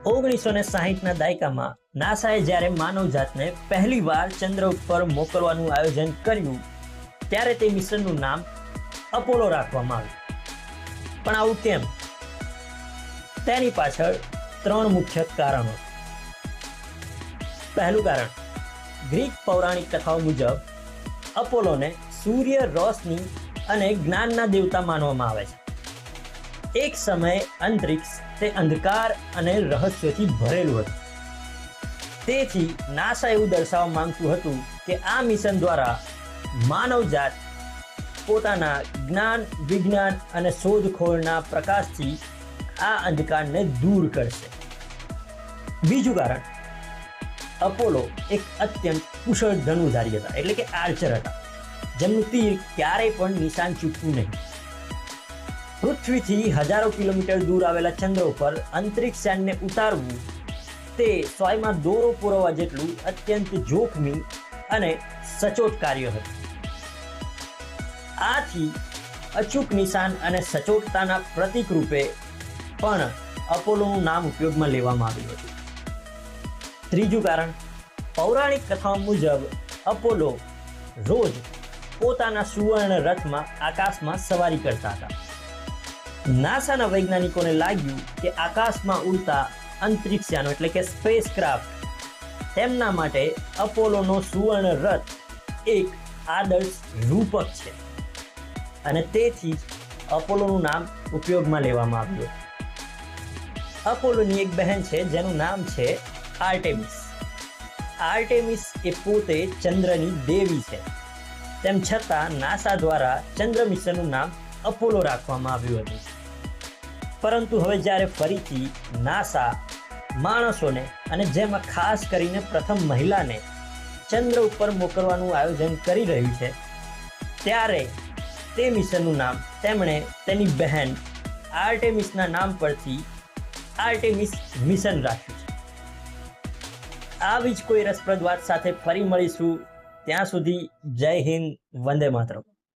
1960ના દાયકામાં નાસાએ જ્યારે માનવજાતને પહેલીવાર ચંદ્ર ઉપર મોકલવાનું આયોજન કર્યું ત્યારે તે મિશનનું નામ અપોલો રાખવામાં આવ્યું. પણ આવું કેમ? તેની પાછળ 3 મુખ્ય કારણો. પહેલું કારણ, ગ્રીક પૌરાણિક કથાઓ મુજબ અપોલોને સૂર્ય, રોશની અને જ્ઞાનના દેવતા માનવામાં આવે છે. એક સમયે અંતરિક્ષ તે અંધકાર અને રહસ્યોથી ભરેલું હતું. તેથી નાસા એવું દર્શાવવા માંગતું હતું કે આ મિશન દ્વારા માનવજાત પોતાના જ્ઞાન, વિજ્ઞાન અને શોધખોળના પ્રકાશથી આ અંધકારને દૂર કરશે. બીજું કારણ, અપોલો એક અત્યંત કુશળ ધનુર્ધારી હતા, એટલે કે આર્ચર હતા, જેમનું તીર ક્યારેય પણ નિશાન ચૂકવું નહીં. પૃથ્વીથી હજારો કિલોમીટર દૂર આવેલા ચંદ્ર ઉપર અંતરિક્ષ યાનને ઉતારવું તે સોયમાં દોરો પુરવવા જેટલું અત્યંત જોખમી અને સચોટ કાર્ય હતું. આથી અચૂક નિશાન અને સચોટતાના પ્રતીક રૂપે પણ અપોલોનું નામ ઉપયોગમાં લેવામાં આવ્યું હતું. ત્રીજું કારણ, પૌરાણિક કથાઓ મુજબ અપોલો રોજ પોતાના સુવર્ણ રથમાં આકાશમાં સવારી કરતા હતા. નાસાના વૈજ્ઞાનિકોને લાગ્યું કે આકાશમાં ઉડતા અંતરિક્ષયાનો એટલે કે સ્પેસ ક્રાફ્ટ તેમના માટે અપોલોનો સુવર્ણ રથ એક આદર્શ રૂપક છે અને તેથી અપોલોનું નામ ઉપયોગમાં લેવામાં આવ્યું. અપોલોની એક બહેન છે જેનું નામ છે આર્ટેમિસ. આર્ટેમિસ એ પોતે ચંદ્રની દેવી છે. તેમ છતાં નાસા દ્વારા ચંદ્ર મિશનનું નામ અપોલો રાખવામાં આવ્યું હતું. પરંતુ હવે જ્યારે ફરીથી નાસા માણસોને અને જેમાં ખાસ કરીને પ્રથમ મહિલાને ચંદ્ર ઉપર મોકલવાનું આયોજન કરી રહ્યું છે ત્યારે તે મિશનનું નામ તેમણે તેની બહેન આર્ટેમિસના નામ પરથી આર્ટેમિસ મિશન રાખ્યું છે. આવી જ કોઈ રસપ્રદ વાત સાથે ફરી મળીશું. ત્યાં સુધી જય હિન્દ, વંદે માતરમ.